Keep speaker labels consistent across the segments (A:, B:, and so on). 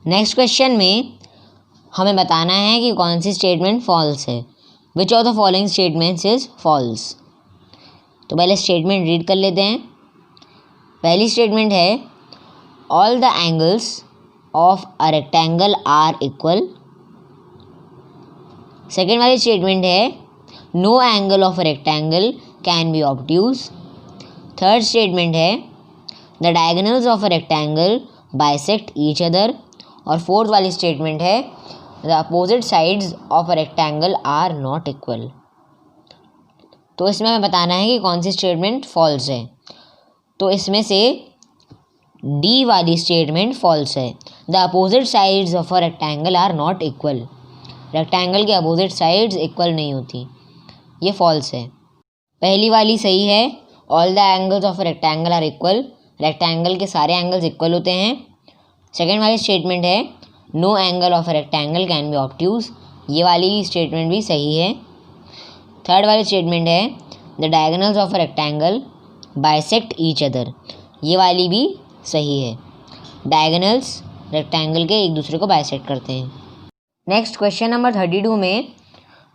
A: Next question में हमें बताना है कि कौन सी स्टेटमेंट फॉल्स है। Which of the following statements is false. तो पहले स्टेटमेंट रीड कर लेते हैं। पहली स्टेटमेंट है all the angles of a rectangle are equal. Second वाली स्टेटमेंट है no angle of a rectangle can be obtuse. Third statement है the diagonals of a rectangle bisect each other. और fourth वाली स्टेटमेंट है the opposite sides of a rectangle are not equal. तो इसमें हमें बताना है कि कौन सी स्टेटमेंट फॉल्स है। तो इसमें से डी वाली स्टेटमेंट फॉल्स है। The opposite sides of a rectangle are not equal. Rectangle के अपोजिट साइड्स इक्वल नहीं होती, ये फॉल्स है। पहली वाली सही है, all the angles of a rectangle are equal. Rectangle के सारे एंगल्स इक्वल होते हैं। सेकेंड वाली स्टेटमेंट है no angle of a rectangle can be obtuse. ये वाली स्टेटमेंट भी सही है। थर्ड वाली स्टेटमेंट है the diagonals of a rectangle bisect each other. ये वाली भी सही है। डायगोनल्स रेक्टेंगल के एक दूसरे को बाइसेक्ट करते हैं। नेक्स्ट क्वेश्चन नंबर 32 में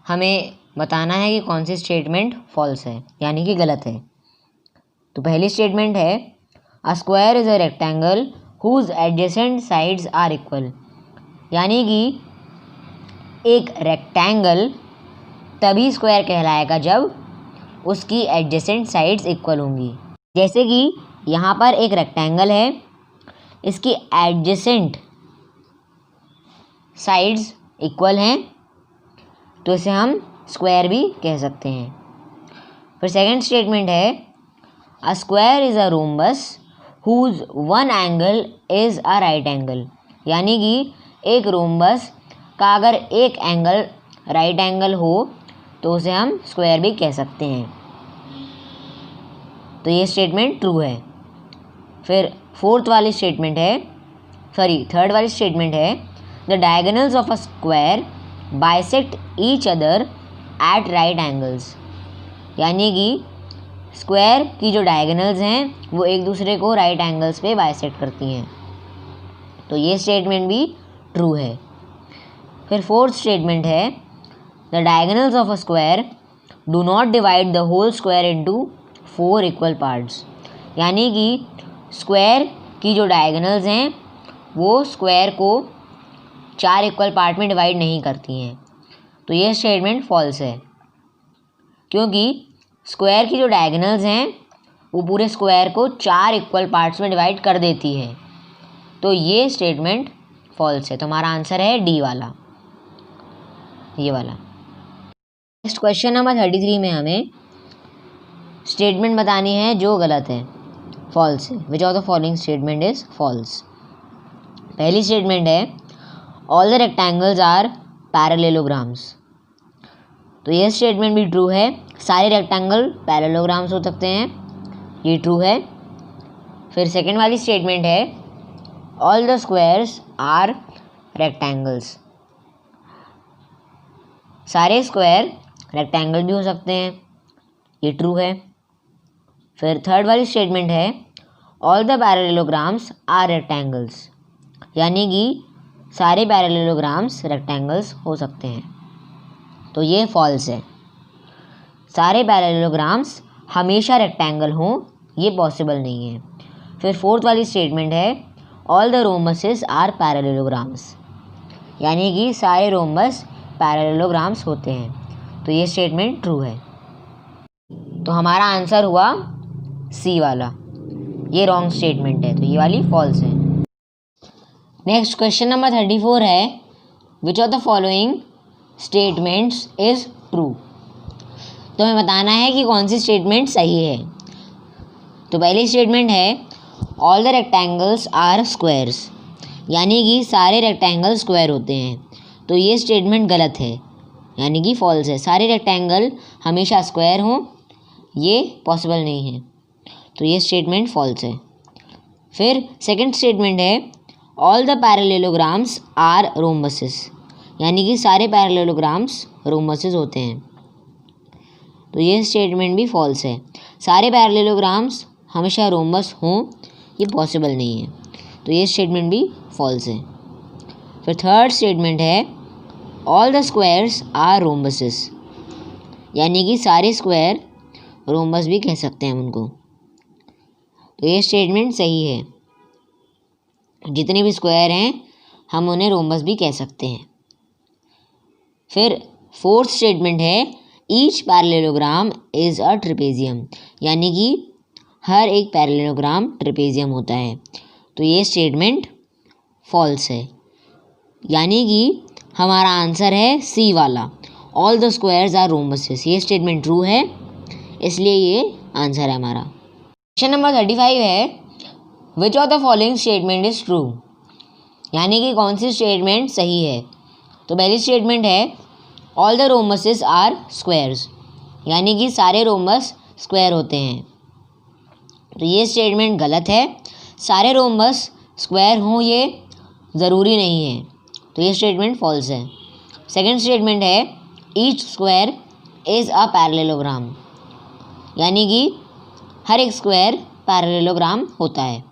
A: हमें बताना है कि कौन सी स्टेटमेंट फॉल्स है, यानी कि गलत है। तो पहली स्टेटमेंट है a square is a rectangle whose adjacent sides are equal. यानी कि एक रेक्टेंगल तभी स्क्वायर कहलाएगा जब उसकी एडजेसेंट साइड्स इक्वल होंगी। जैसे कि यहाँ पर एक रेक्टेंगल है, इसकी एडजेसेंट साइड्स इक्वल हैं, तो इसे हम स्क्वायर भी कह सकते हैं। फिर सेकंड स्टेटमेंट है a square is a rhombus whose one angle is a right angle. यानी कि एक रोम्बस का अगर एक एंगल राइट एंगल हो तो उसे हम स्क्वायर भी कह सकते हैं। तो ये स्टेटमेंट ट्रू है। फिर थर्ड वाली स्टेटमेंट है the diagonals of a square bisect each other at right angles. यानी कि स्क्वायर की जो डायगोनल्स हैं वो एक दूसरे को राइट एंगल्स पे बाइसेक्ट करती हैं। तो ये स्टेटमेंट भी ट्रू है। फिर फोर्थ स्टेटमेंट है the diagonals of a square do not divide the whole square into 4 equal parts. यानी कि स्क्वायर की जो डायगोनल्स हैं वो स्क्वायर को 4 इक्वल पार्ट में डिवाइड नहीं करती हैं। तो ये स्टेटमेंट फॉल्स है, क्योंकि स्क्वायर की जो डायगोनल्स हैं वो पूरे स्क्वायर को 4 इक्वल पार्ट्स में डिवाइड कर देती है। तो ये स्टेटमेंट फॉल्स है। तो हमारा आंसर है डी वाला, ये वाला। नेक्स्ट क्वेश्चन नंबर 33 में हमें स्टेटमेंट बतानी है जो गलत है, फॉल्स है। Which of the following statement is false. पहली स्टेटमेंट है all the rectangles are parallelograms. तो ये स्टेटमेंट भी ट्रू है। सारे रेक्टेंगल पैरेललोग्राम्स हो सकते हैं, ये ट्रू है। फिर सेकेंड वाली स्टेटमेंट है all the squares are rectangles. सारे स्क्वायर रेक्टेंगल भी हो सकते हैं, ये ट्रू है। फिर थर्ड वाली स्टेटमेंट है all the parallelograms are rectangles. यानी कि सारे पैरेललोग्राम्स रेक्टेंगल्स हो सकते हैं, तो ये फॉल्स है। सारे पैरेललोग्राम्स हमेशा रेक्टेंगल हों, ये पॉसिबल नहीं है। फिर फोर्थ वाली स्टेटमेंट है all the rhombuses are parallelograms. यानी कि सारे रोम्बस पैरेललोग्राम्स होते हैं, तो ये स्टेटमेंट ट्रू है। तो हमारा आंसर हुआ सी वाला, ये रॉन्ग स्टेटमेंट है, तो ये वाली फॉल्स है। नेक्स्ट क्वेश्चन नंबर 34 है which of the following statements is true. तो हमें बताना है कि कौन सी स्टेटमेंट सही है। तो पहली स्टेटमेंट है all the rectangles are squares. यानी कि सारे रेक्टेंगल स्क्वायर होते हैं, तो ये स्टेटमेंट गलत है, यानी कि फॉल्स है। सारे रेक्टेंगल हमेशा स्क्वायर हों, ये पॉसिबल नहीं है, तो ये स्टेटमेंट फॉल्स है। फिर सेकंड स्टेटमेंट है all the parallelograms are rhombuses. यानी कि सारे पैरेललोग्राम्स रोम्बसेस होते हैं, तो ये स्टेटमेंट भी फॉल्स है। सारे पैरेललोग्राम्स हमेशा रोम्बस हों, ये पॉसिबल नहीं है, तो ये स्टेटमेंट भी फॉल्स है। फिर थर्ड स्टेटमेंट है all the squares are rhombuses, यानी कि सारे स्क्वायर रोम्बस भी कह सकते हैं हम उनको। तो ये स्टेटमेंट सही है, जितने भी स्क्वायर हैं हम उन्हें रोम्बस भी कह सकते हैं। फिर फोर्थ स्टेटमेंट है each parallelogram is a trapezium, यानी कि हर एक पैरेललोग्राम ट्रेपेजियम होता है। तो ये स्टेटमेंट फॉल्स है, यानी कि हमारा आंसर है सी वाला, all the squares are rhombuses. ये स्टेटमेंट ट्रू है, इसलिए ये आंसर है हमारा। क्वेश्चन नंबर 35 है which of the following statement is true, यानी कि कौन सी स्टेटमेंट सही है। तो पहली स्टेटमेंट है all the rhombuses are squares, यानी कि सारे रोम्बस स्क्वायर होते हैं। तो ये स्टेटमेंट गलत है, सारे रोम्बस स्क्वायर हों ये ज़रूरी नहीं है। तो ये स्टेटमेंट फॉल्स है। सेकंड स्टेटमेंट है each square is a parallelogram, यानी कि हर एक स्क्वायर पैरेललोग्राम होता है।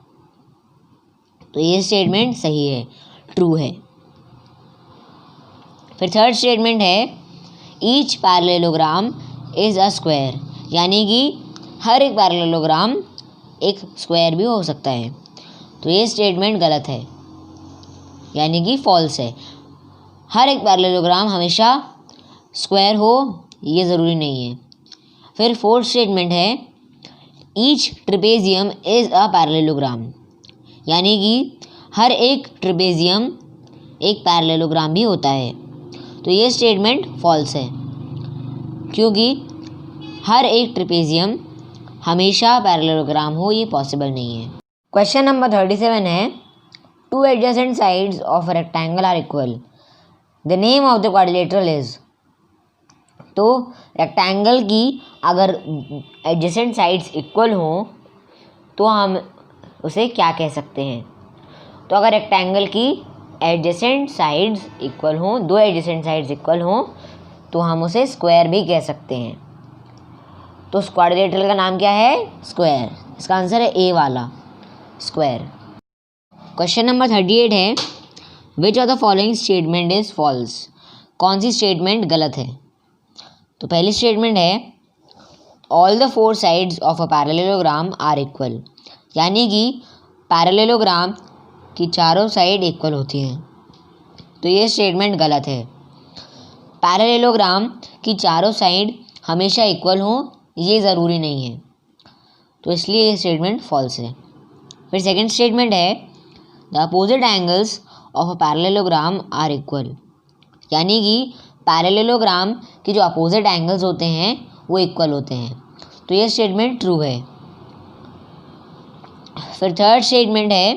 A: तो ये स्टेटमेंट सही है, ट्रू है। फिर थर्ड स्टेटमेंट है each parallelogram is a square, यानी कि हर एक पैरेललोग्राम एक स्क्वायर भी हो सकता है। तो ये स्टेटमेंट गलत है, यानी कि फॉल्स है। हर एक पैरेललोग्राम हमेशा स्क्वायर हो ये ज़रूरी नहीं है। फिर फोर्थ स्टेटमेंट है each trapezium is a parallelogram, यानी कि हर एक ट्रेपेजियम एक पैरेललोग्राम भी होता है। तो ये स्टेटमेंट फॉल्स है, क्योंकि हर एक ट्रेपेजियम हमेशा पैरेललोग्राम हो ये पॉसिबल नहीं है। क्वेश्चन नंबर 37 है two adjacent sides of a rectangle are equal, the name of the quadrilateral is. तो रेक्टेंगल की अगर एडजेसेंट साइड्स इक्वल हों तो हम उसे क्या कह सकते हैं। तो अगर रेक्टेंगल की एडजेसेंट साइड्स इक्वल हों, दो एडजेसेंट साइड्स इक्वल हों, तो हम उसे स्क्वायर भी कह सकते हैं। तो क्वाड्रिलेटरल का नाम क्या है, स्क्वायर। इसका आंसर है ए वाला, स्क्वायर। क्वेश्चन नंबर 38 है which of the following statement is false, कौन सी स्टेटमेंट गलत है। तो पहली स्टेटमेंट है all the four sides of a parallelogram are equal, यानी कि पैरेललोग्राम की चारों साइड इक्वल होती हैं। तो ये स्टेटमेंट गलत है, पैरेललोग्राम की चारों साइड हमेशा इक्वल हों ये ज़रूरी नहीं है। तो इसलिए ये स्टेटमेंट फॉल्स है। फिर सेकंड स्टेटमेंट है the opposite angles of a parallelogram are equal, यानी कि पैरेललोग्राम की जो अपोजिट एंगल्स होते हैं वो इक्वल होते हैं। तो ये स्टेटमेंट ट्रू है। फिर थर्ड स्टेटमेंट है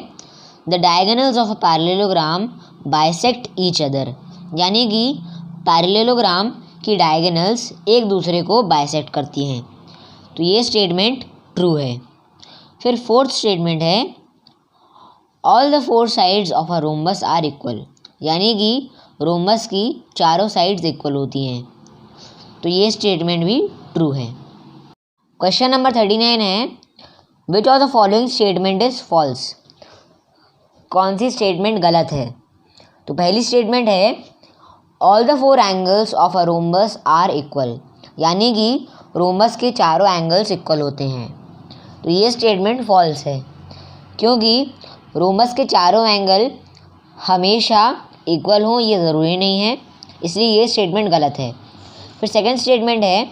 A: the diagonals of a parallelogram bisect each other, यानी कि पैरेललोग्राम की डायगोनल्स एक दूसरे को बाइसेक्ट करती हैं। तो ये स्टेटमेंट ट्रू है। फिर फोर्थ स्टेटमेंट है all the four sides of a rhombus are equal, यानी कि रोम्बस की चारों साइड्स इक्वल होती हैं। तो ये स्टेटमेंट भी ट्रू है। क्वेश्चन नंबर 39 है which of the following statement is false, कौन सी स्टेटमेंट गलत है। तो पहली स्टेटमेंट है all the four angles of a rhombus are equal, यानी कि रोम्बस के चारों एंगल्स इक्वल होते हैं। तो ये स्टेटमेंट फॉल्स है, क्योंकि रोम्बस के चारों एंगल हमेशा इक्वल हों ये ज़रूरी नहीं है, इसलिए ये स्टेटमेंट गलत है। फिर सेकंड स्टेटमेंट है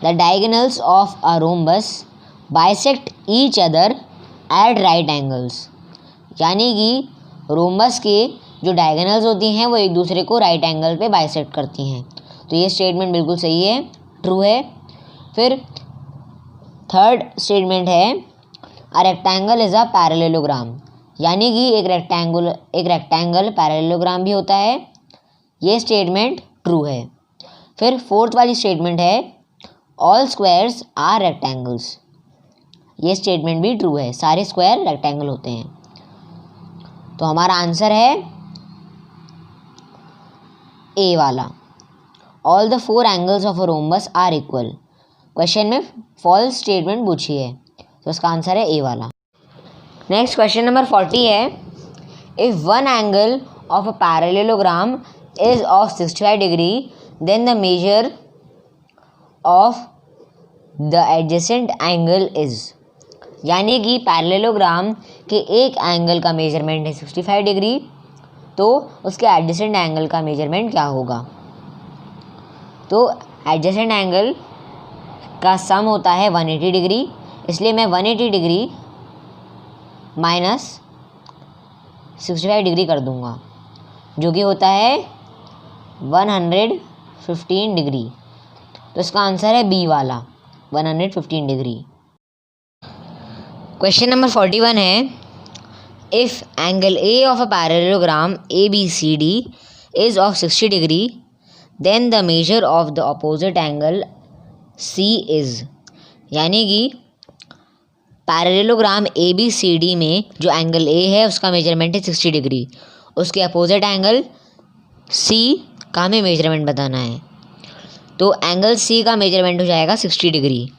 A: the diagonals of a rhombus bisect each other at right angles, यानी कि रोम्बस के जो डायगोनल्स होती हैं वो एक दूसरे को राइट एंगल पे बाइसेक्ट करती हैं। तो ये स्टेटमेंट बिल्कुल सही है, ट्रू है। फिर थर्ड स्टेटमेंट है a rectangle is a parallelogram, यानी कि एक रेक्टेंगल पैरेललोग्राम भी होता है। ये स्टेटमेंट ट्रू है। फिर फोर्थ वाली स्टेटमेंट है ऑल स्क्वायर्स आर रेक्टेंगल्स, ये स्टेटमेंट भी ट्रू है, सारे स्क्वायर रेक्टेंगल होते हैं। तो हमारा आंसर है ए वाला, all the four angles of a rhombus are equal. Question में फॉल्स स्टेटमेंट पूछी है, तो इसका आंसर है ए वाला। नेक्स्ट क्वेश्चन नंबर 40 है if one angle of a parallelogram is of 65 degree, then the measure of the adjacent angle is। यानी कि पैरेललोग्राम के एक एंगल का मेजरमेंट है 65 डिग्री, तो उसके एडजेसेंट एंगल का मेजरमेंट क्या होगा। तो एडजेसेंट एंगल का सम होता है 180 डिग्री, इसलिए मैं 180 डिग्री माइनस 65 डिग्री कर दूंगा, जो कि होता है 115 डिग्री। तो इसका आंसर है बी वाला 115 डिग्री। क्वेश्चन नंबर 41 है, if angle A of a parallelogram ABCD is of 60 degree, then the measure of the opposite angle C is. यानी कि पैरेललोग्राम ABCD में जो एंगल A है उसका मेजरमेंट है 60 डिग्री, उसके अपोजिट एंगल C का हमें मेजरमेंट बताना है। तो एंगल C का मेजरमेंट हो जाएगा 60 डिग्री,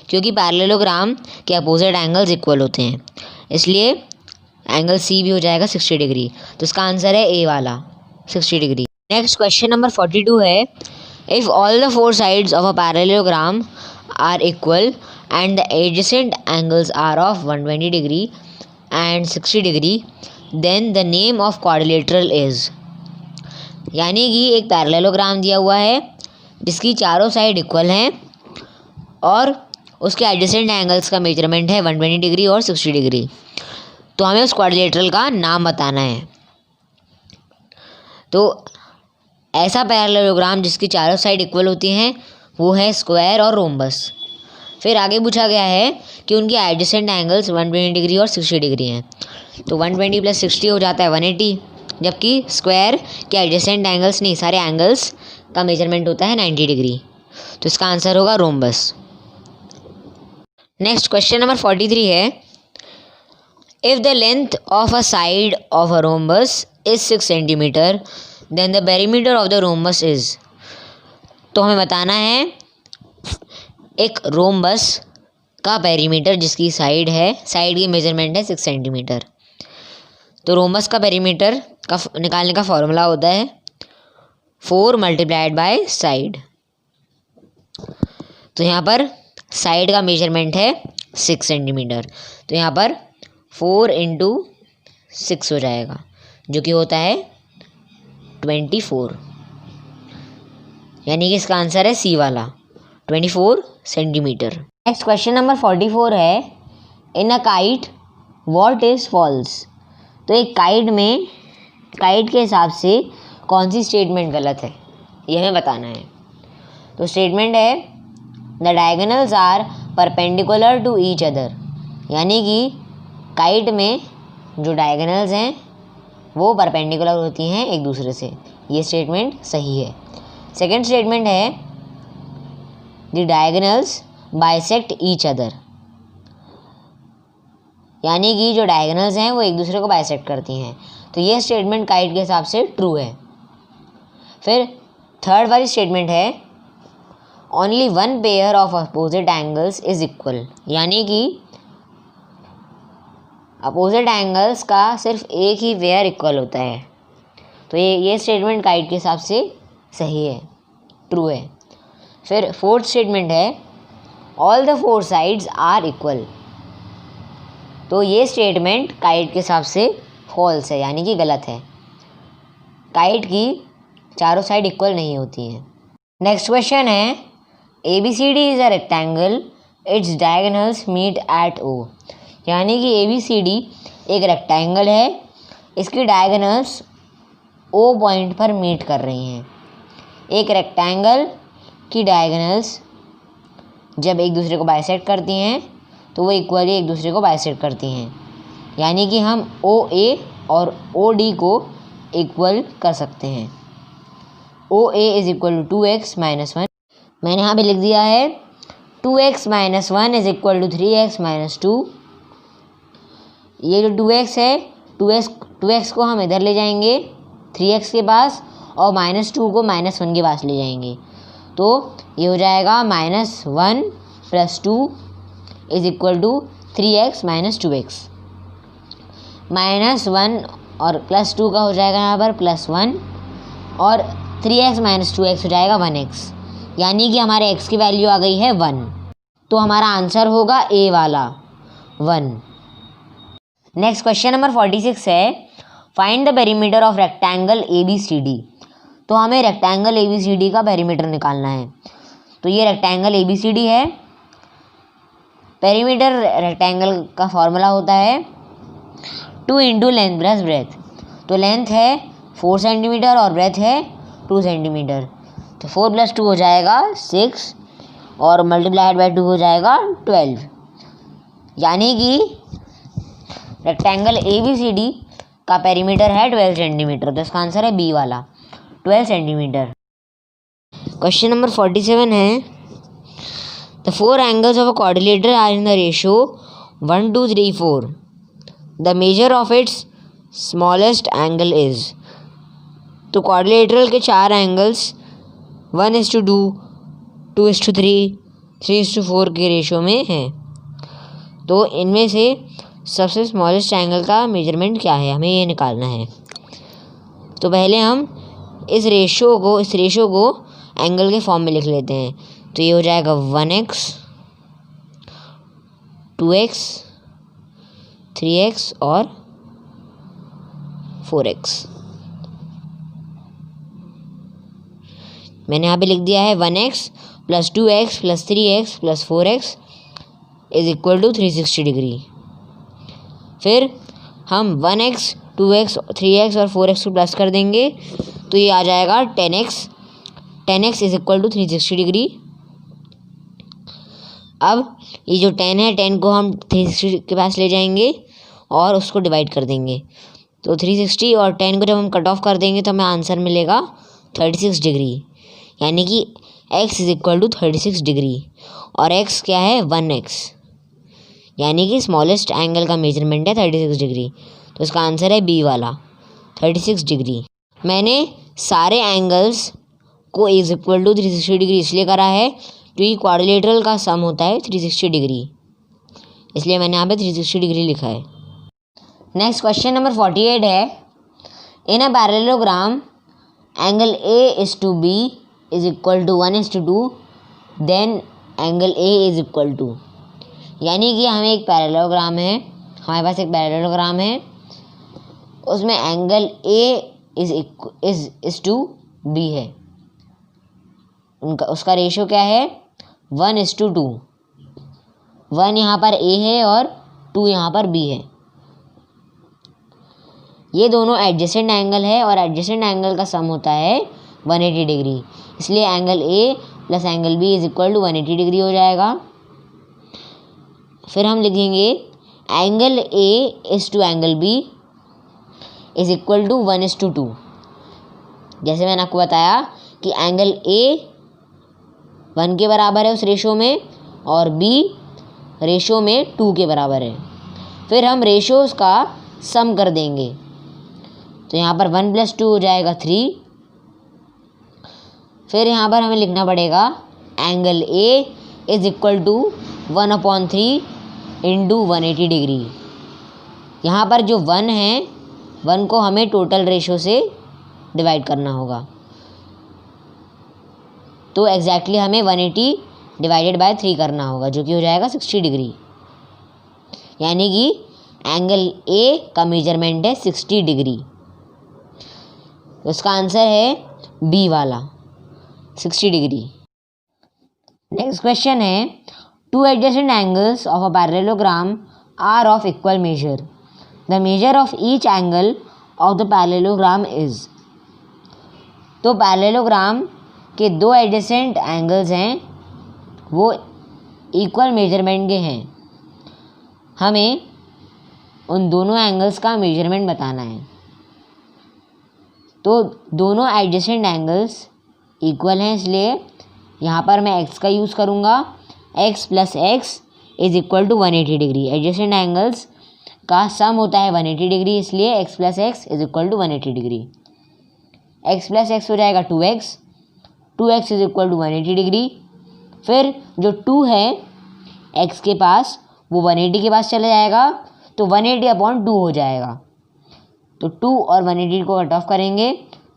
A: क्योंकि पैरेललोग्राम के अपोजिट एंगल्स इक्वल होते हैं, इसलिए एंगल C भी हो जाएगा 60 डिग्री। तो इसका आंसर है ए वाला 60 डिग्री। नेक्स्ट क्वेश्चन नंबर 42 है, if all the four sides of a parallelogram are equal and the adjacent angles are of 120 degree and 60 degree, then the name of quadrilateral is। यानी कि एक parallelogram दिया हुआ है जिसकी चारों साइड इक्वल हैं और उसके एडजेसेंट एंगल्स का मेजरमेंट है 120 डिग्री और 60 डिग्री, तो हमें उस क्वाड्रिलेटरल का नाम बताना है। तो ऐसा पैरेललोग्राम जिसकी चारों साइड इक्वल होती हैं वो है स्क्वायर और रोम्बस। फिर आगे पूछा गया है कि उनके एडजेसेंट एंगल्स 120 डिग्री और 60 डिग्री हैं, तो 120 + 60 हो जाता है 180, जबकि स्क्वायर के एडजेसेंट एंगल्स नहीं, सारे एंगल्स का मेजरमेंट होता है 90 डिग्री, तो इसका आंसर होगा रोम्बस। नेक्स्ट क्वेश्चन नंबर 43 है, if the length of a side of a rhombus is 6 centimetre, then the perimeter of the rhombus is. तो हमें बताना है एक रोम्बस का पेरीमीटर जिसकी साइड है, साइड की मेजरमेंट है 6 सेंटीमीटर। तो रोम्बस का पेरीमीटर का निकालने का फॉर्मूला होता है 4 × साइड। तो यहाँ पर साइड का मेजरमेंट है 6 सेंटीमीटर, तो यहाँ पर 4 × 6 हो जाएगा, जो कि होता है 24। यानी कि इसका आंसर है सी वाला 24 सेंटीमीटर। नेक्स्ट क्वेश्चन नंबर 44 है, in a kite what is false. तो एक काइट के हिसाब से कौन सी स्टेटमेंट गलत है ये हमें बताना है। तो स्टेटमेंट है the diagonals are perpendicular to each other. यानी कि काइट में जो डायगोनल्स हैं वो परपेंडिकुलर होती हैं एक दूसरे से, ये स्टेटमेंट सही है। सेकेंड स्टेटमेंट है the diagonals bisect each other. यानी कि जो डायगोनल्स हैं वो एक दूसरे को बाइसेक्ट करती हैं, तो ये स्टेटमेंट काइट के हिसाब से ट्रू है। फिर थर्ड वाली स्टेटमेंट है only one pair of opposite angles is equal. यानी कि अपोजिट एंगल्स का सिर्फ एक ही पेयर इक्वल होता है, तो ये स्टेटमेंट काइट के हिसाब से सही है, ट्रू है। फिर फोर्थ स्टेटमेंट है all the four sides are equal. तो ये स्टेटमेंट काइट के हिसाब से फॉल्स है, यानी कि गलत है। काइट की चारों साइड इक्वल नहीं होती हैं। नेक्स्ट क्वेश्चन है ABCD is a rectangle, its diagonals meet at O। यानी कि ABCD एक रेक्टेंगल है, इसकी डायगोनल्स O पॉइंट पर मीट कर रही हैं। एक रेक्टेंगल की डायगोनल्स जब एक दूसरे को बाइसेक्ट करती हैं तो वो इक्वली एक दूसरे को बाइसेक्ट करती हैं, यानी कि हम OA और OD को इक्वल कर सकते हैं। OA = 2x - 1। मैंने यहाँ पे लिख दिया है 2x - 1 = 3x - 2। ये जो 2x है 2x को हम इधर ले जाएंगे 3x के पास और -2 को -1 के पास ले जाएंगे, तो ये हो जाएगा -1 + 2 = 3x - 2x। -1 और +2 का हो जाएगा यहाँ पर +1 और 3x - 2x हो जाएगा 1x, यानी कि हमारे x की वैल्यू आ गई है 1। तो हमारा आंसर होगा ए वाला 1। नेक्स्ट क्वेश्चन नंबर 46 है, find the perimeter of rectangle ABCD। तो हमें रेक्टेंगल ABCD का पेरीमीटर निकालना है। तो ये रेक्टेंगल ABCD है। पेरीमीटर रेक्टेंगल का फॉर्मूला होता है 2 × लेंथ प्लस ब्रेथ। तो लेंथ है 4 सेंटीमीटर और ब्रेथ है 2 सेंटीमीटर। तो 4 + 2 हो जाएगा 6 और मल्टीप्लाइड बाय 2 हो जाएगा 12, यानी कि रेक्टेंगल ABCD का पेरीमीटर है 12 सेंटीमीटर। तो इसका आंसर है बी वाला 12 सेंटीमीटर। क्वेश्चन नंबर 47 है, the 4 angles of a quadrilateral are in the ratio 1 2 3 4। The measure of its smallest angle is. तो क्वाड्रिलेटरल के 4 एंगल्स 1:2, 2:3, 3:4 के रेशियो में हैं। तो इनमें से सबसे स्मॉलेस्ट एंगल का मेजरमेंट क्या है, हमें ये निकालना है। तो पहले हम इस रेशियो को एंगल के फॉर्म में लिख लेते हैं। तो ये हो जाएगा 1x, 2x, 3x और 4x। मैंने यहाँ पे लिख दिया है 1x + 2x + 3x + 4x = 360 degree. फिर हम 1x, 2x, 3x और 4x को प्लस कर देंगे तो ये आ जाएगा 10x। 10x = 360 degree. अब ये जो 10 है, 10 को हम 360 के पास ले जाएंगे और उसको डिवाइड कर देंगे। तो 360 और 10 को जब हम कट ऑफ कर देंगे तो हमें आंसर मिलेगा 36 डिग्री, यानी कि x = 36 डिग्री और x क्या है 1x, यानी कि स्मॉलेस्ट एंगल का मेजरमेंट है 36 डिग्री। तो इसका आंसर है बी वाला 36 डिग्री। मैंने सारे एंगल्स को = 360 डिग्री इसलिए करा है क्योंकि क्वाड्रिलेटरल का सम होता है 360 डिग्री, इसलिए मैंने यहाँ पे 360 डिग्री लिखा है। नेक्स्ट क्वेश्चन नंबर 48 है, in a parallelogram angle A:B = 1:2, then angle A = यानी कि हमें एक पैरेललोग्राम है, हमारे पास एक पैरेललोग्राम है, उसमें एंगल A is B है। उसका रेशियो क्या है 1:2। 1 यहाँ पर A है और 2 यहाँ पर B है। ये दोनों एडजेसेंट एंगल है और एडजेसेंट एंगल का सम होता है 180 डिग्री, इसलिए angle A + angle B = 180 degree हो जाएगा। फिर हम लिखेंगे angle A is angle B = 1:2। जैसे मैंने आपको बताया कि एंगल A 1 के बराबर है उस रेशियो में और B रेशियो में 2 के बराबर है। फिर हम रेशियोज़ का सम कर देंगे तो यहाँ पर 1 + 2 हो जाएगा 3। फिर यहाँ पर हमें लिखना पड़ेगा एंगल A = 1/3 × 180 डिग्री। यहाँ पर जो 1 है, 1 को हमें टोटल रेशियो से डिवाइड करना होगा। तो एग्जैक्टली हमें 180 / 3 करना होगा, जो कि हो जाएगा 60 डिग्री, यानी कि एंगल A का मेजरमेंट है 60 डिग्री। तो इसका आंसर है बी वाला 60 डिग्री। नेक्स्ट क्वेश्चन है, 2 adjacent angles of a parallelogram are of equal measure. The measure of each angle of the parallelogram is. तो पैरेललोग्राम के 2 एडजेसेंट एंगल्स हैं, वो इक्वल मेजरमेंट के हैं। हमें उन दोनों एंगल्स का मेजरमेंट बताना है। तो दोनों एडजेसेंट एंगल्स इक्वल हैं, इसलिए यहाँ पर मैं x का यूज़ करूँगा। x + x = 180 degree. Adjacent angles का सम होता है 180 डिग्री, इसलिए x + x = 180 degree. x + x हो जाएगा 2x। 2x = 180 degree. फिर जो 2 है x के पास, वो 180 के पास चला जाएगा, तो 180/2 हो जाएगा। तो 2 और 180 को कट ऑफ करेंगे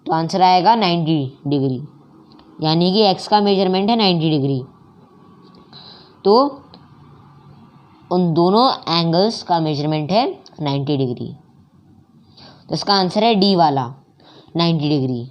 A: तो आंसर आएगा 90 डिग्री, यानी कि एक्स का मेजरमेंट है 90 डिग्री। तो उन दोनों एंगल्स का मेजरमेंट है 90 डिग्री। तो इसका आंसर है डी वाला 90 डिग्री।